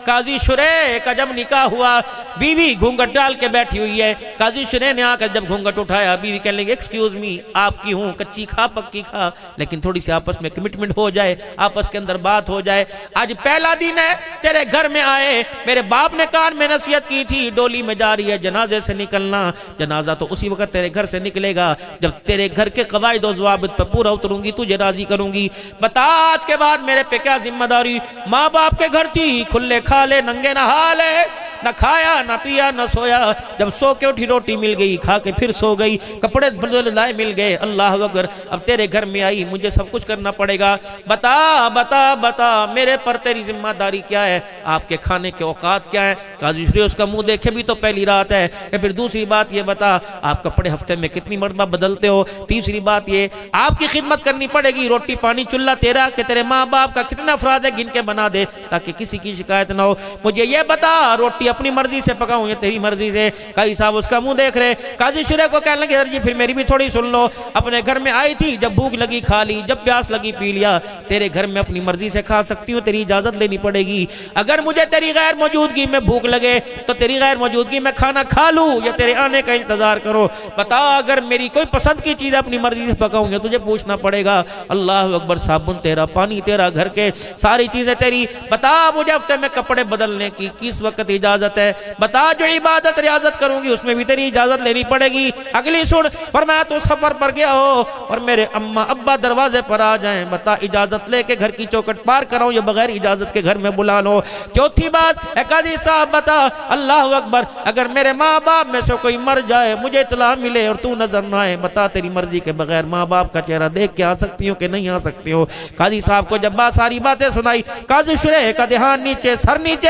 قاضی شریح کا جب نکاح ہوا، بیوی گھونگٹ ڈال کے بیٹھی ہوئی ہے، قاضی شریح نے آ کر جب گھونگٹ اٹھایا، بیوی کہنے لگی ایکسکیوز می، آپ کی ہوں، کچی کھا پکی کھا، لیکن تھوڑی سی آپس میں کمٹمنٹ ہو جائے، آپس کے اندر بات ہو جائے، آج پہلا دن ہے تیرے گھر میں آئے، میرے باپ نے کان میں نصیحت کی تھی، ڈولی میں جا رہی ہے جنازے سے نکلنا، جنازہ تو اسی وقت تیرے گھر سے نکلے گا جب تیرے گھر کے قواعد و ضوابط پر پورا اتروں گی، تجھے راضی کروں گی، بتا آج کے بعد میرے پہ کیا ذمہ داری؟ ماں باپ کے گھر تھی، کھلے کھا لے ننگے نہا لے، نہ کھایا نہ پیا نہ سویا، جب سو کے اٹھی روٹی مل گئی، کھا کے پھر سو گئی، کپڑے بدل لائے مل گئے، اللہ اکبر، اب تیرے گھر میں آئی، مجھے سب کچھ کرنا پڑے گا، بتا بتا بتا میرے پر تیری ذمہ داری کیا ہے؟ آپ کے کھانے کے اوقات کیا ہیں؟ قاضی شریح اس کا منہ دیکھے بھی تو پہلی رات ہے، پھر دوسری بات یہ بتا آپ کپڑے ہفتے میں کتنی مرتبہ بدلتے ہو، تیسری بات یہ آپ کی خدمت کرنی پڑے گی، روٹی پانی چولہا تیرا کہ تیرے ماں باپ کا کتنا افراد ہے گن کے بنا دے تاکہ کسی کی شکایت نہ ہو، مجھے یہ بتا روٹی اپنی مرضی سے پکاؤں یا تیری مرضی سے؟ قاضی صاحب اس کا منہ دیکھ رہے، قاضی شریح کو کہنے لگے جی پھر میری بھی تھوڑی سن لو، اپنے گھر میں آئی تھی، جب بھوک لگی کھا لی، جب پیاس لگی پی لیا، تیرے گھر میں اپنی مرضی سے کھا سکتی ہوں، تیری اجازت لینی پڑے گی، اگر مجھے تیری غیر موجودگی میں بھوک لگے تو تیری غیر موجودگی میں کھانا کھا لوں یا تیرے آنے کا انتظار کرو، بتا اگر میری کوئی پسند کی چیز اپنی مرضی سے پکاؤں گا تجھے پوچھنا پڑے گا، اللہ اکبر، صابن تیرا، پانی تیرا، گھر کے ساری چیزیں تیری، بتا مجھے ہفتے میں کپڑے بدلنے کی کس وقت اجازت ہے؟ بتا جو عبادت ریاضت کروں گی اس میں بھی تیری اجازت لینی پڑے گی۔ اگلی سن، فرمایا تو سفر پر گیا ہو اور میرے اماں ابا دروازے پر آ جائیں، بتا اجازت لے کے گھر کی چوکٹ پار کراؤں یا بغیر اجازت کے گھر میں بلا لو؟ چوتھی بات، اے قاضی صاحب بتا، اللہ اکبر، اگر میرے ماں باپ میں سے کوئی مر جائے، مجھے اطلاع ملے اور تو نظر نہ آئے، بتا تیری مرضی کے بغیر ماں باپ کا چہرہ دیکھ کے آ سکتی ہو کہ نہیں آ سکتی ہو؟ قاضی صاحب کو جب ساری باتیں سنائی، قاضی شریح کا دھیان نیچے، سر نیچے،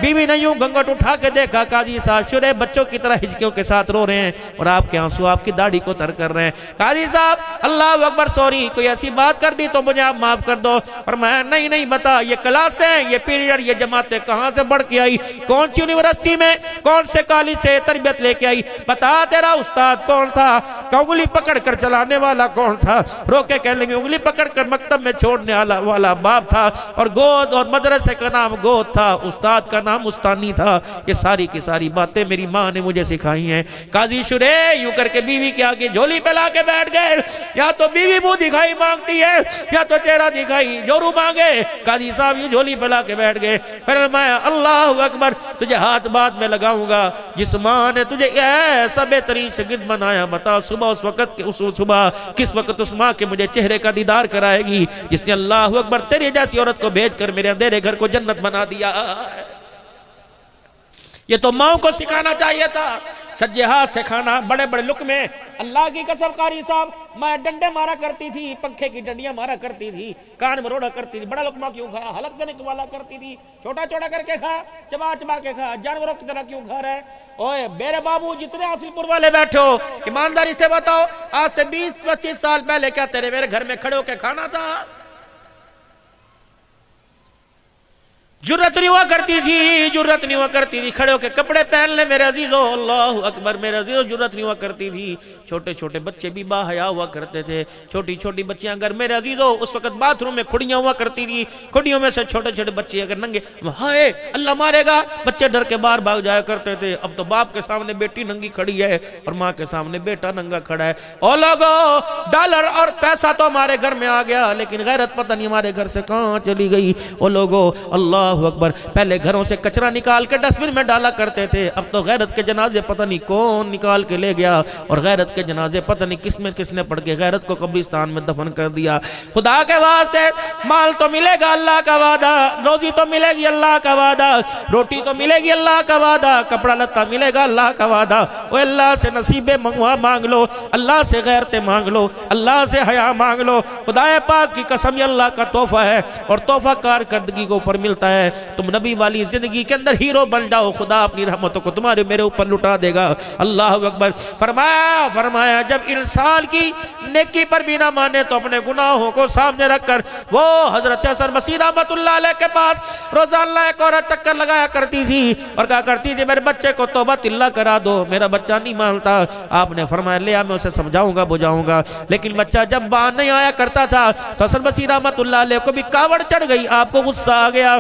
بیوی نے یوں گھنگھٹ اٹھا کے دیکھا، قاضی صاحب شریح بچوں کی طرح ہچکیوں کے ساتھ رو رہے ہیں اور آپ کے آنسو آپ کی داڑھی کو تر کر رہے ہیں، قاضی صاحب اللہ اکبر، سوری، کوئی ایسی بات کر دی تو مجھے آپ معاف کر دو، فرمایا نہیں نہیں، بتا یہ کلاسیں، یہ پیریڈ، یہ جماعتیں کہاں سے بڑھ کے آئی؟ کون سی یونیورسٹی میں، کون سے کالج سے تربیت لے کے آئی؟ بتا تیرا استاد کون تھا؟ انگلی پکڑ کر چلانے والا کون تھا؟ رو کے کہنے لگے انگلی پکڑ کر مکتب میں چھوڑنے والا باپ تھا، اور گود اور مدرسے کا نام گود تھا، استاد کا نام استانی تھا، یہ ساری کی ساری باتیں میری ماں نے مجھے سکھائی ہیں۔ قاضی شریح یوں کر کے بیوی کے آگے جھولی پہ لا کے بیٹھ گئے، یا تو بیوی منہ دکھائی مانگتی ہے یا تو چہرہ دکھائی جورو مانگے، قاضی صاحب یوں جھولی پہ لا کے بیٹھ گئے، پھر میں اللہ اکبر، تجھے ہاتھ بات میں لگاؤں گا، جس ماں نے تجھے ایسا بہترین شاگرد بنایا، بتا صبح اس وقت صبح کس وقت اس ماں کے مجھے چہرے کا دیدار کرائے گی جس نے اللہ اکبر تیری جیسی عورت کو بھیج کر میرے اندھیرے گھر کو جنت بنا دیا؟ یہ تو ماں کو سکھانا چاہیے تھا، سجے ہاتھ سے کھانا، بڑے بڑے لقمے، اللہ کی قسم قاری صاحب، میں ڈنڈے مارا کرتی تھی، پنکھے کی ڈنڈیاں مارا کرتی تھی، کان مروڑا کرتی تھی، بڑا لقمہ کیوں کھایا؟ حلق دینے والا کرتی تھی، چھوٹا چھوٹا کر کے کھا، چبا چبا کے کھا، جانوروں کی طرح کیوں کھا رہا ہے؟ اوے میرے بابو جتنے حاصل پور والے بیٹھے ہو، ایمانداری سے بتاؤ، آج سے 20-25 سال پہلے کیا تیرے میرے گھر میں کھڑے ہو کے کھانا تھا؟ جرت نہیں ہوا کرتی تھی، جرت نہیں ہوا کرتی تھی کھڑے ہو کے کپڑے پہن لے میرے عزیزو، اللہ اکبر میرے عزیزو، جرت نہیں ہوا کرتی تھی، چھوٹے چھوٹے بچے بھی با حیا ہوا کرتے تھے، چھوٹی چھوٹی بچیاں اگر میرے عزیزو اس وقت باتھ روم میں کھڑیاں ہوا کرتی تھی، کھڑیوں میں سے چھوٹے چھوٹے بچے اگر ننگے، ہائے اللہ مارے گا، بچے ڈر کے باہر بھاگ جایا کرتے تھے، اب تو باپ کے سامنے بیٹی ننگی کھڑی ہے اور ماں کے سامنے بیٹا ننگا کھڑا ہے، او لوگو ڈالر اور پیسہ تو ہمارے گھر میں آ گیا لیکن غیرت پتہ نہیں ہمارے گھر سے کہاں چلی گئی، او لوگو اللہ اکبر، پہلے گھروں سے کچرا نکال کے ڈسٹبن میں ڈالا کرتے تھے، اب تو غیرت کے جنازے پتہ نہیں کون نکال کے لے گیا اور غیرت کے جنازے پتہ نہیں کس نے پڑھ کے غیرت کو قبرستان میں دفن کر دیا۔ خدا کے واسطے مال تو ملے گا اللہ کا وعدہ، روزی تو ملے گی اللہ کا وعدہ، روٹی تو ملے گی اللہ کا وعدہ، کپڑا لتا ملے گا اللہ کا وعدہ، وہ اللہ سے نصیبیں مانگ لو، اللہ سے غیرتیں مانگ لو، اللہ سے حیا مانگ لو، خدا پاک کی قسم یہ اللہ کا تحفہ ہے اور تحفہ کارکردگی کے اوپر ملتا ہے، تم نبی والی زندگی کے اندر ہیرو بن جاؤ، خدا اپنی رحمتوں کو تمہارے میرے اوپر لٹا دے گا۔ اللہ اکبر، فرمایا جب انسان کی نیکی پر بھی نہ مانے تو اپنے گناہوں کو سامنے رکھ کر وہ حضرت حسن بصری رحمت اللہ علیہ کے پاس روزانہ ایک عورت چکر لگایا کرتی تھی اور کہا کرتی تھی میرے بچے کو توبہ اللہ کرا دو، میرا بچہ نہیں مانتا، آپ نے فرمایا لے میں اسے سمجھاؤں گا بجھاؤں گا، لیکن بچہ جب باہر نہیں آیا کرتا تھا تو حسن بصری رحمت اللہ علیہ کو بھی کاوڑ چڑھ گئی، آپ کو غصہ آ گیا،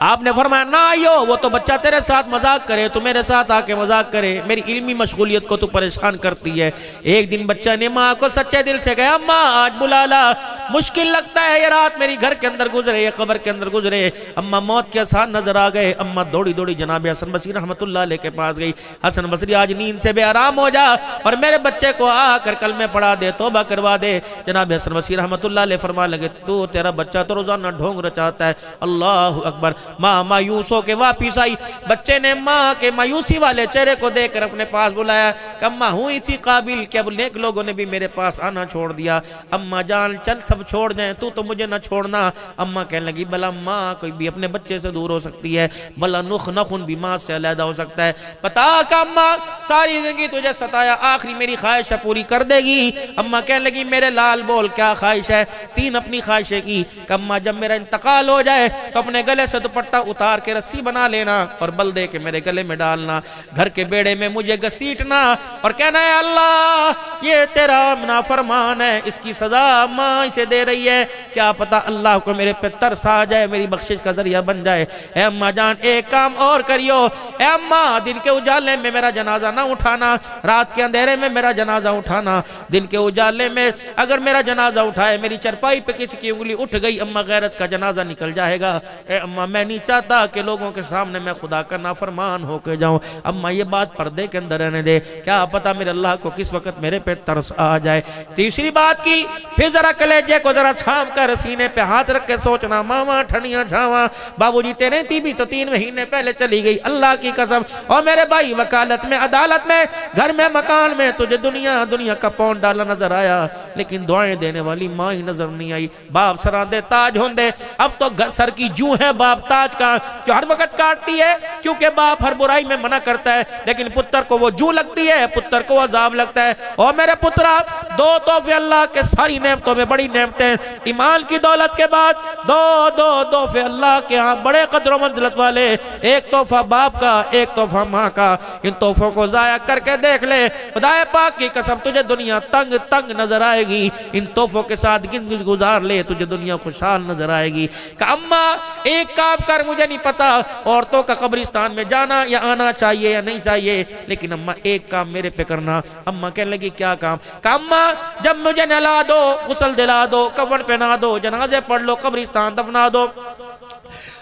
آپ نے فرمایا نہ آئیو، وہ تو بچہ تیرے ساتھ مذاق کرے تو میرے ساتھ آ کے مذاق کرے، میری علمی مشغولیت کو تو پریشان کرتی ہے۔ ایک دن بچہ نے ماں کو سچے دل سے کہا اماں آج بلا لا، مشکل لگتا ہے یہ رات میری گھر کے اندر گزرے، یہ قبر کے اندر گزرے۔ اماں موت کے آثار نظر آ گئے، اماں دوڑی دوڑی جناب حسن بصری رحمت اللہ علیہ کے پاس گئی، حسن بصری آج نیند سے بے آرام ہو جا اور میرے بچے کو آ کر کلمے پڑھا دے، توبہ کروا دے۔ جناب حسن بصری رحمت اللہ علیہ فرما لگے تو تیرا بچہ تو روزانہ ڈھونگ رچاتا ہے۔ اللہ اکبر۔ ماں مایوس ہو کے واپس آئی، بچے نے ماں کے مایوسی والے چہرے کو دیکھ کر اپنے پاس بلایا کہ اماں ہوں اسی قابل کہ اب نیک لوگوں نے بھی میرے پاس آنا چھوڑ دیا، اماں جان چل سب چھوڑ جائیں تو مجھے نہ چھوڑنا۔ اماں کہنے لگی بلا ماں کوئی بھی اپنے بچے سے دور ہو سکتی ہے، بلا نخ نخن بھی ماں سے علیحدہ ہو سکتا ہے، پتا کہ اماں ساری زندگی تجھے ستایا، آخری میری خواہش پوری کر دے گی۔ اماں کہنے لگی میرے لال بول کیا خواہش ہے؟ تین اپنی خواہشیں کی کہ اماں جب میرا انتقال ہو جائے تو اپنے گلے سے دوپٹہ اتار کے رسی بنا لینا اور بل دے کے میرے گلے میں ڈالنا، گھر کے بیڑے میں مجھے گھسیٹنا اور کہنا ہے اللہ یہ تیرا نافرمان ہے، اس کی سزا ماں اسے دے رہی ہے، کیا پتا اللہ کو میرے پہ ترس آ جائے، میری بخشش کا ذریعہ بن جائے۔ اے اماں جان ایک کام اور کریو، اے اماں دن کے اجالے میں میرا جنازہ نہ اٹھانا، رات کے اندھیرے میں میرا جنازہ اٹھانا، دن کے اجالے میں اگر میرا جنازہ اٹھائے میری چرپائی پہ کسی کی انگلی اٹھ گئی اماں غیرت کا جنازہ نکل جائے گا۔ اے اماں میں نہیں چاہتا کہ لوگوں کے سامنے میں خدا کا نافرمان ہو کے جاؤں، اماں یہ بات پردے کے اندر رہنے دے، کیا پتا میرے اللہ کو کس وقت میرے پہ ترس آ جائے۔ تیسری بات کی، پھر ذرا کلیجے کو ذرا چھام کر سینے پہ ہاتھ رکھ کے سوچنا ماما ٹھنیاں چھاواں، بابو جی تیرے تھی بھی تو 3 مہینے پہلے چلی گئی، اللہ کی قسم، اور میرے بھائی وکالت میں عدالت میں گھر میں مکان میں تجھے دنیا کا پون ڈالا نظر آیا، لیکن دعائیں دینے والی ماں ہی نظر نہیں آئی۔ باپ سراندے تاج ہوندے، اب تو سر کی جوں ہے باپ تاج کا جو ہر وقت کاٹتی ہے، کیونکہ باپ ہر برائی میں منع کرتا ہے لیکن پتر کو وہ جوں لگتی ہے، پتر کو عذاب لگتا ہے۔ اور میرے پترا 2 تحفے اللہ کے ساری نعمتوں میں بڑی نعمتیں، ایمان کی دولت کے بعد 2 تحفے اللہ کے ہاں بڑے قدر و منزلت والے، ایک تحفہ باپ کا، ایک تحفہ ماں کا، ان تحفوں کو ضائع کر کے دیکھ لے، خدا پاک کی قسم تجھے دنیا تنگ نظر آئے گی، ان تحفوں کے ساتھ گزار لے تجھے دنیا خوشحال نظر آئے گی۔ کہ اماں ایک کام کر، مجھے نہیں پتا عورتوں کا قبرستان میں جانا یا آنا چاہیے یا نہیں چاہیے، لیکن اماں ایک کام میرے پہ کرنا۔ اماں کہنے لگی کیا کام؟ کہ اماں جب مجھے نہلا دو، غسل دلا دو، کفن پہنا دو، جنازے پڑھ لو، قبرستان دفنا دو،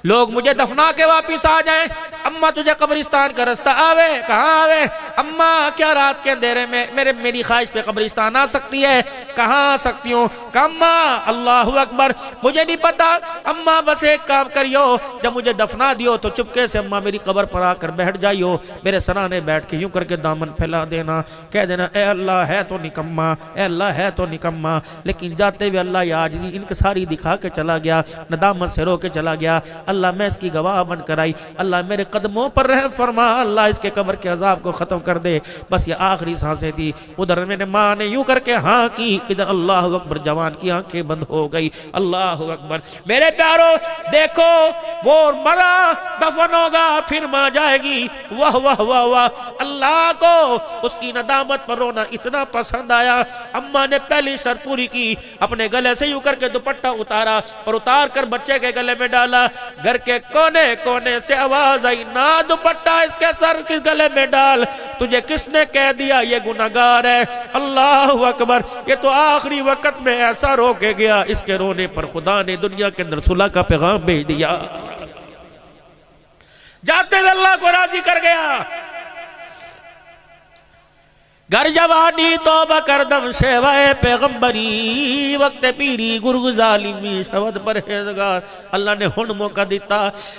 لوگ مجھے دفنا کے واپس آ جائیں، اماں تجھے قبرستان کا رستہ آوے، کہاں آوے؟ اماں کیا رات کے اندھیرے میں میری خواہش پہ قبرستان آ سکتی ہے؟ کہاں آ سکتی ہوں؟ کہ اماں اللہ اکبر مجھے نہیں پتا، اماں بس ایک کام کریو، جب مجھے دفنا دیو تو چپکے سے اماں میری قبر پر آ کر بیٹھ جائیو، میرے سرانے بیٹھ کے یوں کر کے دامن پھیلا دینا، کہہ دینا اے اللہ ہے تو نکما، اے اللہ ہے تو نکما، لیکن جاتے ہوئے اللہ یہ عاجزی انکساری دکھا کے چلا گیا، ندامت سے رو کے چلا گیا، اللہ میں اس کی گواہ بن کر آئی، اللہ میرے قدموں پر رحم فرما، اللہ اس کے قبر کے عذاب کو ختم کر دے، بس یہ آخری سانسیں تھی۔ ادھر میرے ماں نے یوں کر کے ہاں کی، ادھر اللہ اکبر جوان کی آنکھیں بند ہو گئی، اللہ اکبر۔ میرے پیارو دیکھو وہ مرا دفن ہوگا پھر ماں جائے گی، واہ واہ واہ واہ، اللہ کو اس کی ندامت پر رونا اتنا پسند آیا، اماں نے پہلی شرط پوری کی، اپنے گلے سے یوں کر کے دوپٹہ اتارا اور اتار کر بچے کے گلے میں ڈالا، گھر کے کونے کونے سے آواز آئی نہ دوپٹہ اس کے سر کے گلے میں ڈال، تجھے کس نے کہہ دیا یہ گناہگار ہے؟ اللہ اکبر، یہ تو آخری وقت میں ایسا رو کے گیا، اس کے رونے پر خدا نے دنیا کے اندر صلح کا پیغام بھیج دیا، جاتے ہوئے اللہ کو راضی کر گیا۔ گر جوانی توبہ کردم شیوائے پیغمبری، وقت پیری گرگ ظالمی شود پرہیزگار، اللہ نے ہن موقع دیتا،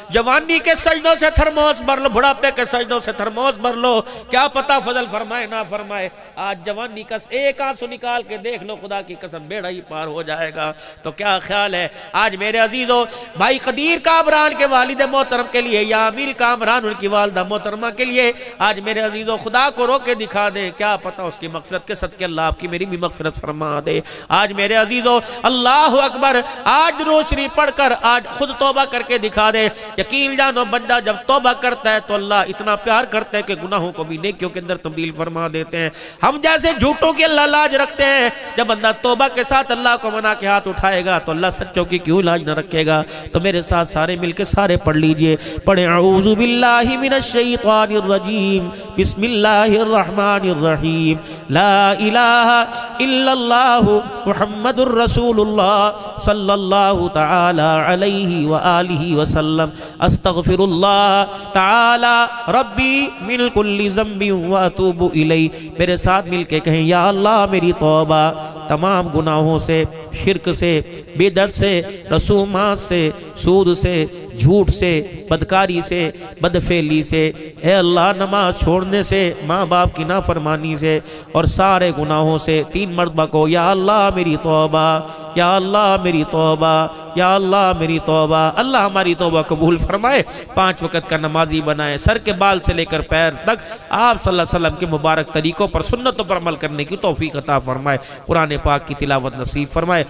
جوانی کے سجدوں سے تھرموس بھر لو، بڑھاپے کے سجدوں سے تھرموس بھر لو، کیا پتا فضل فرمائے نہ فرمائے، آج جوانی کا ایک آنسو نکال کے دیکھ لو، خدا کی قسم بیڑا ہی پار ہو جائے گا۔ تو کیا خیال ہے آج میرے عزیزو، بھائی قدیر کامران کے والد محترم کے لیے یا امیر کامران ان کی والدہ محترمہ کے لیے، آج میرے عزیزو خدا کو رو کے دکھا دیں، کیا پتہ اس کی مغفرت کے صدقے اللہ آپ کی میری بھی مغفرت فرما دے۔ آج میرے عزیزو اللہ اکبر، آج درود شریف پڑھ کر آج خود توبہ کر کے دکھا دے۔ یقین جانو بندہ جب توبہ کرتا ہے تو اللہ اتنا پیار کرتا ہے کہ گناہوں کو بھی نیکیوں کے اندر تبدیل فرما دیتے ہیں۔ ہم جیسے جھوٹوں کی اللہ لاج رکھتے ہیں، جب بندہ توبہ کے ساتھ اللہ کو منا کے ہاتھ اٹھائے گا تو اللہ سچوں کی کیوں لاج نہ رکھے گا۔ تو میرے ساتھ سارے مل کے سارے پڑھ لیجئے، پڑھیں اعوذ باللہ من الشیطان الرجیم، بسم اللہ الرحمن الرحیم، لا الہ الا اللہ محمد الرسول اللہ صلی اللہ تعالی علیہ وآلہ وسلم، استغفر اللہ تعالی ربی من کل ذنب واتوب الیہ۔ میرے ساتھ مل کے کہیں یا اللہ میری توبہ تمام گناہوں سے، شرک سے، بدعت سے، رسومات سے، سود سے، جھوٹ سے، بدکاری سے، بدفعلی سے، اے اللہ نماز چھوڑنے سے، ماں باپ کی نافرمانی سے اور سارے گناہوں سے 3 مرتبہ کو یا اللہ میری توبہ، یا اللہ میری توبہ، یا اللہ میری توبہ۔ اللہ ہماری توبہ قبول فرمائے، 5 وقت کا نمازی بنائے، سر کے بال سے لے کر پیر تک آپ صلی اللہ علیہ وسلم کے مبارک طریقوں پر، سنتوں پر عمل کرنے کی توفیق عطا فرمائے، قرآن پاک کی تلاوت نصیب فرمائے۔